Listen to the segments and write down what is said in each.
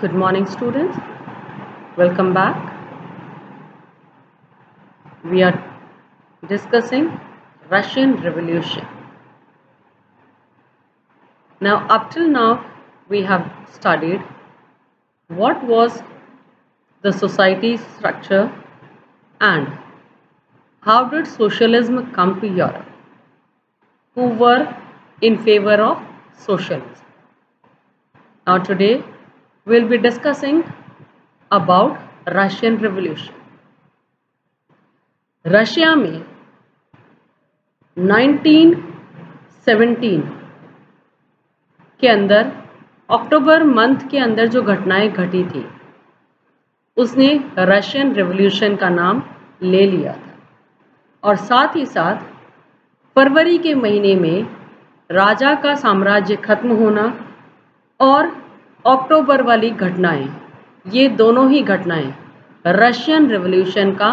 Good morning, students. Welcome back. We are discussing Russian Revolution. Now, up till now, we have studied what was the society structure and how did socialism come to Europe, who were in favor of socialism. Now, today, we'll be discussing about Russian Revolution. Russia में 1917 के अंदर अक्टूबर month के अंदर जो घटनाएं घटी थी उसने रशियन रिवॉल्यूशन का नाम ले लिया था और साथ ही साथ फरवरी के महीने में राजा का साम्राज्य खत्म होना और अक्टूबर वाली घटनाएं, ये दोनों ही घटनाएं रशियन रिवॉल्यूशन का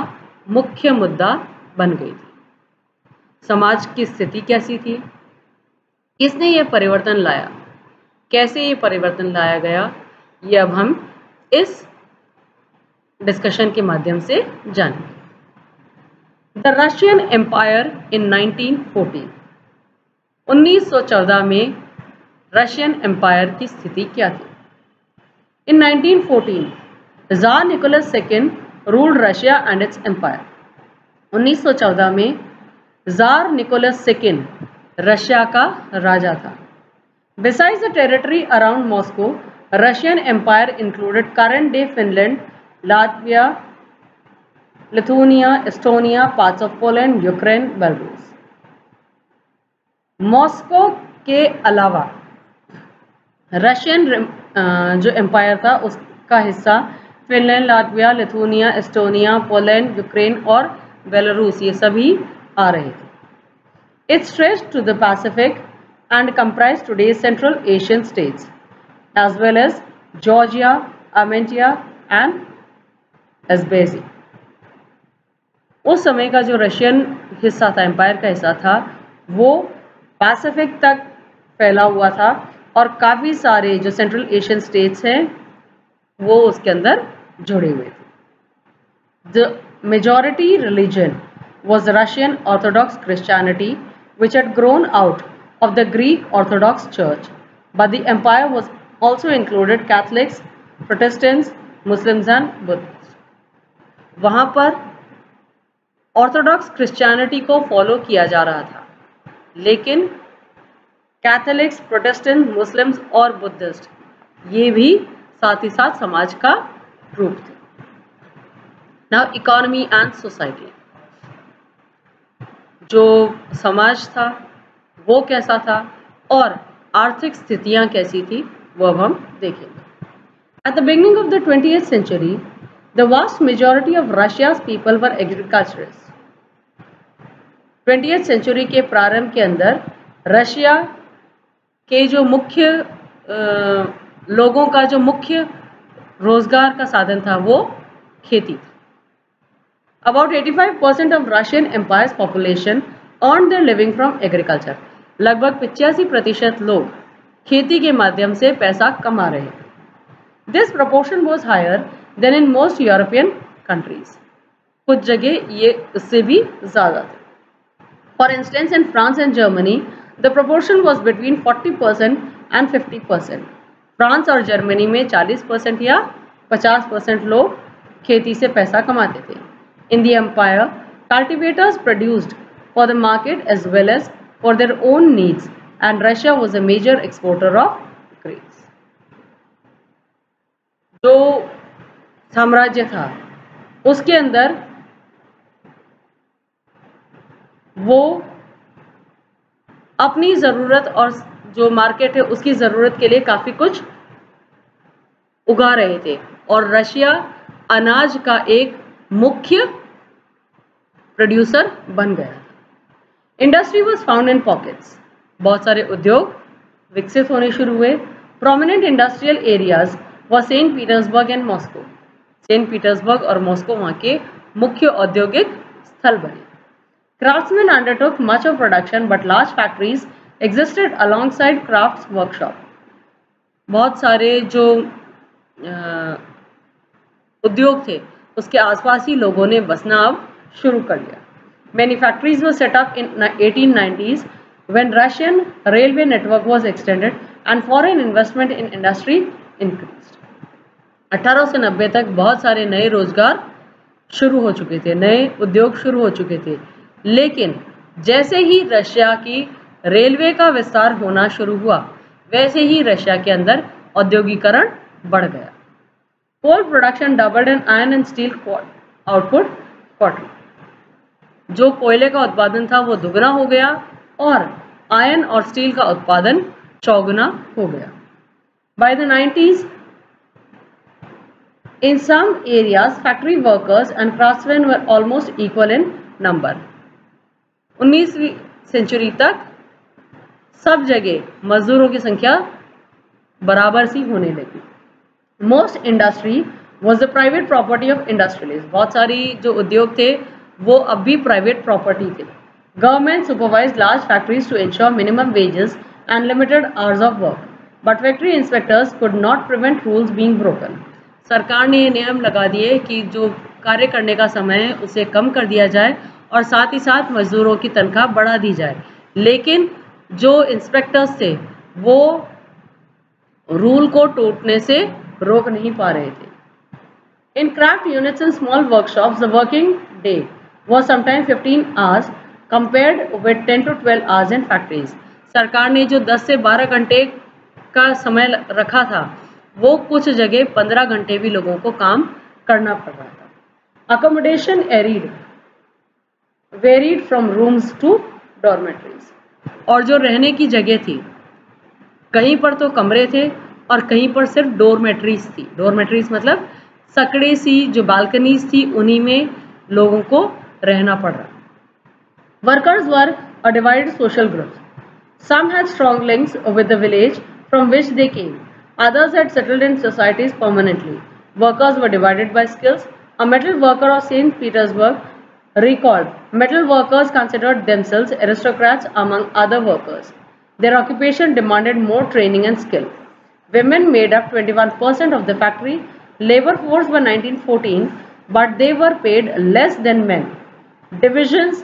मुख्य मुद्दा बन गई थी। समाज की स्थिति कैसी थी, किसने ये परिवर्तन लाया, कैसे ये परिवर्तन लाया गया, ये अब हम इस डिस्कशन के माध्यम से जानेंगे। द रशियन एम्पायर इन 1914, 1914 में रशियन एम्पायर की स्थिति क्या थी। In 1914 Tsar Nicholas second ruled Russia and its empire. 1914 में ज़ार निकोलस सेकेंड रशिया का राजा था। Besides the territory around Moscow, Russian Empire included current-day Finland, Latvia, Lithuania, Estonia, parts of Poland, Ukraine, Belarus. Moscow के अलावा Russian जो empire था उसका हिस्सा Finland, Latvia, Lithuania, Estonia, Poland, Ukraine और बेलारूस, ये सभी आ रहे थे। It stretched to the Pacific and comprised today's Central Asian states, as well as Georgia, Armenia and Azerbaijan. उस समय का जो रशियन हिस्सा था, एम्पायर का हिस्सा था, वो पैसिफिक तक फैला हुआ था और काफ़ी सारे जो सेंट्रल एशियन स्टेट्स हैं वो उसके अंदर जुड़े हुए थे। The majority religion was Russian Orthodox Christianity, which had grown out of the Greek Orthodox Church, but the empire was also included Catholics, Protestants, Muslims and Buddhists. वहाँ पर ऑर्थोडॉक्स क्रिश्चियनिटी को फॉलो किया जा रहा था, लेकिन कैथोलिक्स, प्रोटेस्टेंट, मुस्लिम्स और Buddhist ये भी साथ ही साथ समाज का रूप थे। नाउ इकोनॉमी एंड सोसाइटी, जो समाज था वो कैसा था और आर्थिक स्थितियां कैसी थी वो अब हम देखेंगे। At the beginning of the 20th century, the vast majority of Russia's people were agriculturist. 20th century के प्रारंभ के अंदर रशिया के जो मुख्य लोगों का जो मुख्य रोजगार का साधन था वो खेती था। About 85% of Russian Empire's population earned their living from agriculture. लगभग 85% लोग खेती के माध्यम से पैसा कमा रहे थे। This proportion was higher than in most European countries. कुछ जगह ये इससे भी ज़्यादा थे। For instance, in France and Germany, the proportion was between 40% and 50%. France और जर्मनी में 40% या 50% लोग खेती से पैसा कमाते थे। In the empire, cultivators produced for the market as well as for their own needs, and Russia was a major exporter of grapes. जो साम्राज्य था उसके अंदर वो अपनी ज़रूरत और जो मार्केट है उसकी ज़रूरत के लिए काफ़ी कुछ उगा रहे थे और रशिया अनाज का एक मुख्य प्रोड्यूसर बन गया। Industry was found in pockets, बहुत सारे उद्योग विकसित होने शुरू हुए। Prominent industrial areas were Saint Petersburg and Moscow, Saint Petersburg और मॉस्को वहाँ के मुख्य औद्योगिक स्थल बने। Craftsmen undertook much of production but large factories existed alongside crafts workshop. बहुत सारे जो उद्योग थे उसके आसपास ही लोगों ने बसना अब शुरू कर लिया। Many factories were set up in 1890s when Russian railway network was extended and foreign investment in industry increased. 1890 तक बहुत सारे नए रोजगार शुरू हो चुके थे, नए उद्योग शुरू हो चुके थे, लेकिन जैसे ही रशिया की रेलवे का विस्तार होना शुरू हुआ वैसे ही रशिया के अंदर औद्योगिकरण बढ़ गया। Coal production doubled and iron and steel output quarter, जो कोयले का उत्पादन था वो दुगना हो गया और आयरन और स्टील का उत्पादन चौगुना हो गया। By the 90s in some areas factory workers and craftsmen were almost equal in number. 19वीं सेंचुरी तक सब जगह मजदूरों की संख्या बराबर सी होने लगी। Most industry was the private property of industrialist, बहुत सारी जो उद्योग थे वो अब भी प्राइवेट प्रॉपर्टी थे। Government supervise large factories to ensure minimum wages and limited hours of work, but factory inspectors could not prevent rules being broken. सरकार ने नियम लगा दिए कि जो कार्य करने का समय है उसे कम कर दिया जाए और साथ ही साथ मजदूरों की तनख्वाह बढ़ा दी जाए, लेकिन जो इंस्पेक्टर्स थे वो रूल को टूटने से रोक नहीं पा रहे थे। In craft units and small workshops, the working day was sometimes 15 hours compared with 10 to 12 hours in factories. सरकार ने जो 10 से 12 घंटे का समय रखा था वो कुछ जगह 15 घंटे भी लोगों को काम करना पड़ रहा था। Accommodation varied from rooms to dormitories. और जो रहने की जगह थी कहीं पर तो कमरे थे और कहीं पर सिर्फ डोरमेट्रीज थी। डोरमेट्रीज मतलब सकड़े सी जो बालकनीज थी उन्हीं में लोगों को रहना पड़ रहा। Workers were a divided social groups, some had strong links with the village from which they came, others had settled in societies permanently. Workers were divided by skills. A metal worker of St. Petersburg recalled, metal workers considered themselves aristocrats among other workers. Their occupation demanded more training and skill. Women made up 21% of the factory labor force by 1914, but they were paid less than men. Divisions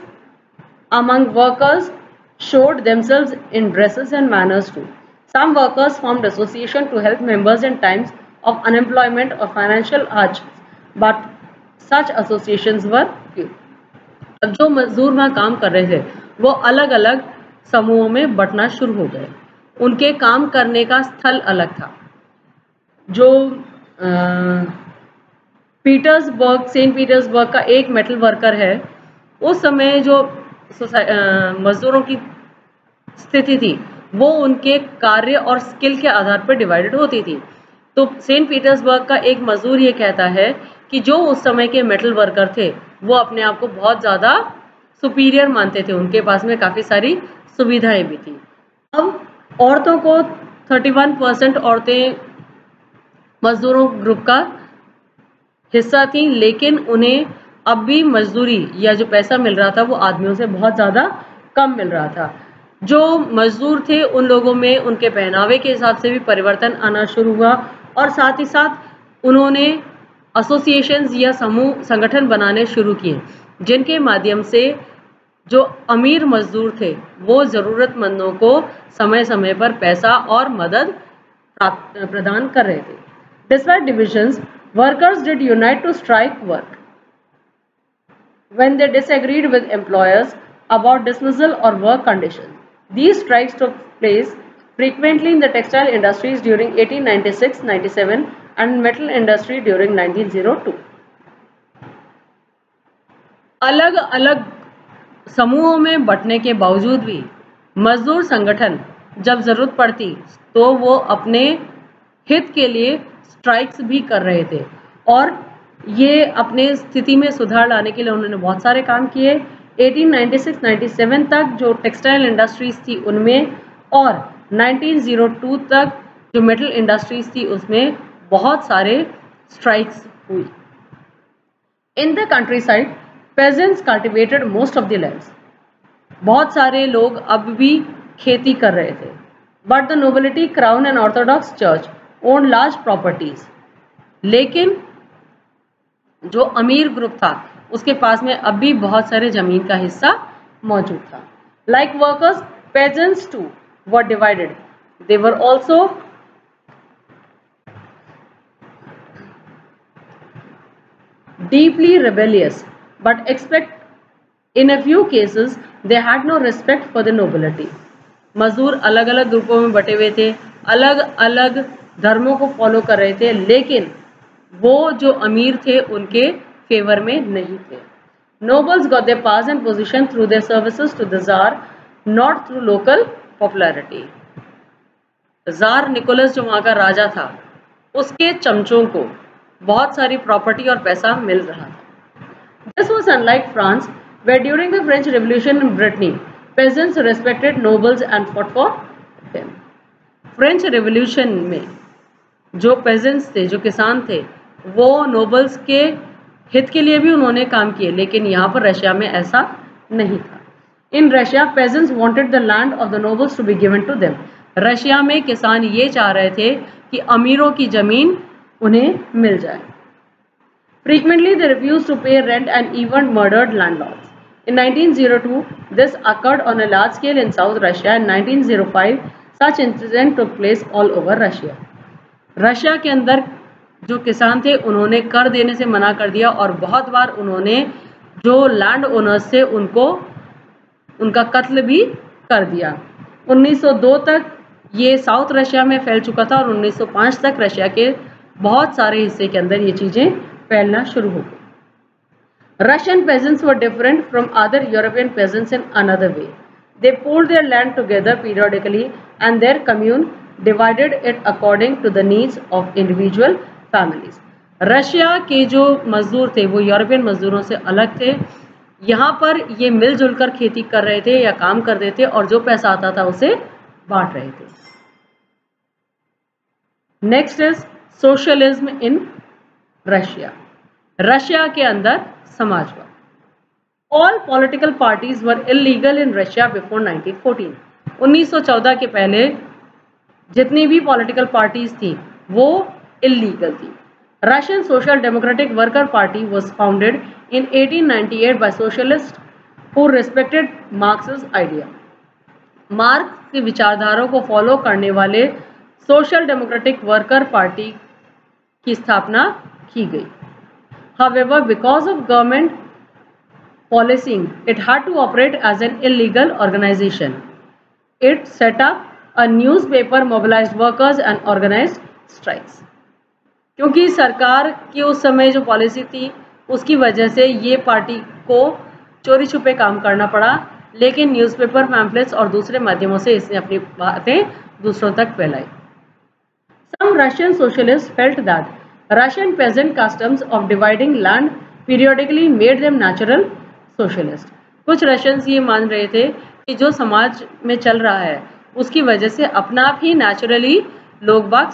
among workers showed themselves in dresses and manners too. Some workers formed association to help members in times of unemployment or financial hardships, but such associations were few. अब जो मजदूर वहाँ काम कर रहे थे वो अलग अलग समूहों में बंटना शुरू हो गए। उनके काम करने का स्थल अलग था। जो सेंट पीटर्सबर्ग का एक मेटल वर्कर है, उस समय जो मजदूरों की स्थिति थी वो उनके कार्य और स्किल के आधार पर डिवाइडेड होती थी। तो सेंट पीटर्सबर्ग का एक मजदूर ये कहता है कि जो उस समय के मेटल वर्कर थे वो अपने आप को बहुत ज़्यादा सुपीरियर मानते थे, उनके पास में काफ़ी सारी सुविधाएं भी थी। अब औरतों को 31% औरतें मजदूरों ग्रुप का हिस्सा थी, लेकिन उन्हें अब भी मजदूरी या जो पैसा मिल रहा था वो आदमियों से बहुत ज़्यादा कम मिल रहा था। जो मजदूर थे उन लोगों में उनके पहनावे के हिसाब से भी परिवर्तन आना शुरू हुआ और साथ ही साथ उन्होंने एसोसिएशंस या समूह संगठन बनाने शुरू किए, जिनके माध्यम से जो अमीर मजदूर थे वो ज़रूरतमंदों को समय समय पर पैसा और मदद प्रदान कर रहे थे। Despite divisions, workers did unite to strike work when they disagreed with employers about dismissal or work conditions. These strikes took place frequently in the textile industries during 1896-97 and metal industry during 1902. अलग अलग समूहों में बंटने के बावजूद भी मजदूर संगठन जब ज़रूरत पड़ती तो वो अपने हित के लिए स्ट्राइक्स भी कर रहे थे और ये अपने स्थिति में सुधार लाने के लिए उन्होंने बहुत सारे काम किए। 1896-97 तक जो टेक्सटाइल इंडस्ट्रीज थी उनमें और 1902 तक जो मेटल इंडस्ट्रीज थी उसमें बहुत सारे स्ट्राइक्स हुई। In the country side peasants cultivated most of the lands. बहुत सारे लोग अब भी खेती कर रहे थे, but the nobility, crown and orthodox church owned large properties. लेकिन जो अमीर ग्रुप था उसके पास में अब भी बहुत सारे जमीन का हिस्सा मौजूद था. Like workers, peasants too were divided. They were also deeply rebellious, but expect in a few cases they had no respect for the nobility. मजदूर अलग अलग ग्रुपों में बटे हुए थे, अलग अलग धर्मों को फॉलो कर रहे थे, लेकिन वो जो अमीर थे उनके फेवर में नहीं थे. Nobles got their powers and position through their services to the Tsar, not through local popularity. Tsar Nicholas जो वहाँ का राजा था, उसके चमचों को बहुत सारी प्रॉपर्टी और पैसा मिल रहा था. This was unlike France, where during the French Revolution in Brittany, peasants respected nobles and fought for them. French revolution में जो पेजेंट्स थे, जो किसान थे, वो नोबल्स के हित के लिए भी उन्होंने काम किए, लेकिन यहाँ पर रशिया में ऐसा नहीं था. In Russia peasants wanted the land of the nobles to be given to them. Russia में किसान ये चाह रहे थे कि अमीरों की जमीन उन्हें मिल जाए. Frequently they refused to pay rent and even murdered landlords. In 1902, this occurred on a large scale in South Russia. In 1905, such incident took place all over Russia. Russia के अंदर जो किसान थे उन्होंने कर देने से मना कर दिया और बहुत बार उन्होंने जो लैंड ओनर्स थे उनको उनका कत्ल भी कर दिया. 1902 तक ये साउथ रशिया में फैल चुका था और 1905 तक रशिया के बहुत सारे हिस्से के अंदर ये चीज़ें फैलना शुरू हो गई. Russian peasants were different from other European peasants in another way. They pooled their land together periodically and their commune divided it according to the needs of individual families. Russia के जो मजदूर थे वो यूरोपियन मजदूरों से अलग थे. यहाँ पर ये मिलजुल कर खेती कर रहे थे या काम कर रहे थे और जो पैसा आता था उसे बांट रहे थे. Next is socialism in Russia. Russia के अंदर समाजवाद. All political parties were illegal in Russia before 1914. 1914 के पहले जितनी भी पॉलिटिकल पार्टीज थी वो इलीगल थी. Russian social democratic worker party was founded in 1898 by socialist who respected Marx's idea. Marx की विचारधारा को फॉलो करने वाले सोशल डेमोक्रेटिक वर्कर पार्टी की स्थापना की गई. However, because of government policing, it had to operate as an illegal organization. It set up a newspaper, mobilized workers and organized strikes. क्योंकि सरकार की उस समय जो पॉलिसी थी उसकी वजह से ये पार्टी को चोरी छुपे काम करना पड़ा, लेकिन न्यूज़पेपर, पैम्फलेट्स और दूसरे माध्यमों से इसने अपनी बातें दूसरों तक फैलाई. Some Russian socialists felt that Russian peasant customs of dividing land periodically made them natural socialists. कुछ रशियंस ये मान रहे थे कि जो समाज में चल रहा है उसकी वजह से अपना आप ही नेचुरली लोग बाग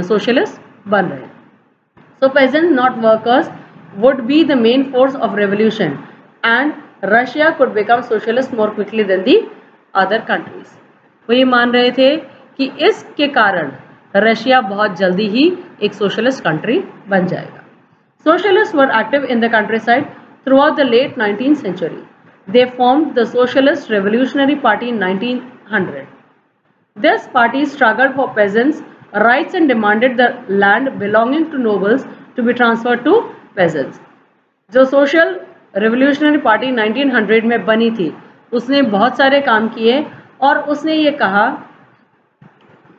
सोशलिस्ट बन रहे हैं. So peasants, not workers, would be the main force of revolution and Russia could become socialist more quickly than the other countries. वो ये मान रहे थे कि इसके कारण रशिया बहुत जल्दी ही एक सोशलिस्ट कंट्री बन जाएगा. Socialists were active in the countryside throughout the late 19th century. They formed the Socialist Revolutionary Party in 1900. This party struggled for peasants' rights and demanded the land belonging to nobles to be transferred to peasants. जो social revolutionary party 1900 में बनी थी उसने बहुत सारे काम किए और उसने ये कहा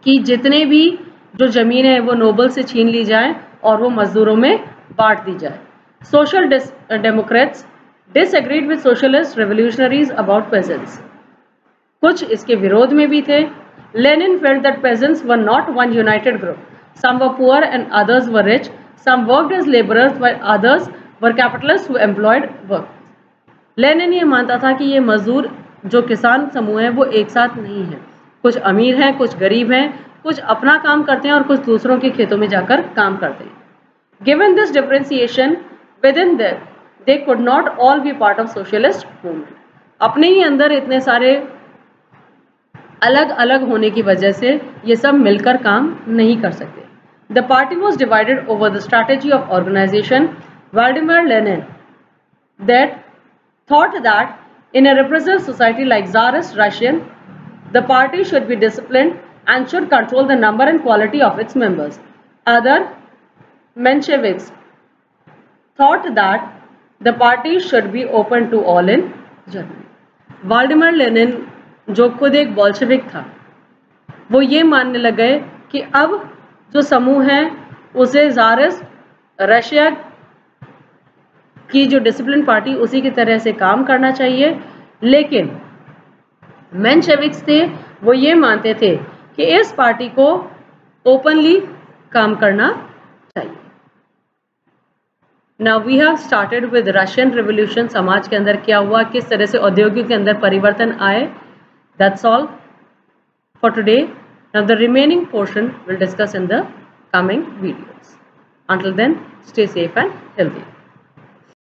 कि जितने भी जो ज़मीन है वो नोबल से छीन ली जाए और वो मजदूरों में बांट दी जाए. Social democrats disagreed with socialist revolutionaries about peasants. कुछ इसके विरोध में भी थे. Lenin felt that peasants were not one united group. Some were poor and others were rich. Some worked as labourers while others were capitalist who employed work. Lenin ये मानता था कि ये मजदूर जो किसान समूह है वो एक साथ नहीं है. कुछ अमीर हैं, कुछ गरीब हैं, कुछ अपना काम करते हैं और कुछ दूसरों के खेतों में जाकर काम करते हैं. Given this differentiation within them, they could not all be part of socialist movement. अपने ही अंदर इतने सारे अलग अलग होने की वजह से ये सब मिलकर काम नहीं कर सकते. The party was divided over the strategy of organization. Vladimir Lenin that thought that in a repressive society like Tsarist Russian, the party should be disciplined and should control the number and quality of its members. Other Mensheviks thought that the party should be open to all in Germany. Vladimir Lenin जो खुद एक Bolshevik था, वो ये मानने लगे कि अब जो समूह है उसे ज़ारिस्ट रशिया की जो डिसिप्लिन पार्टी उसी की तरह से काम करना चाहिए, लेकिन मेंशेविक्स थे वो ये मानते थे कि इस पार्टी को ओपनली काम करना चाहिए. Now we have started with Russian Revolution. समाज के अंदर क्या हुआ, किस तरह से औद्योगिक के अंदर परिवर्तन आए. That's all for today. Now the remaining portion we'll discuss in the coming videos. Until then, stay safe and healthy.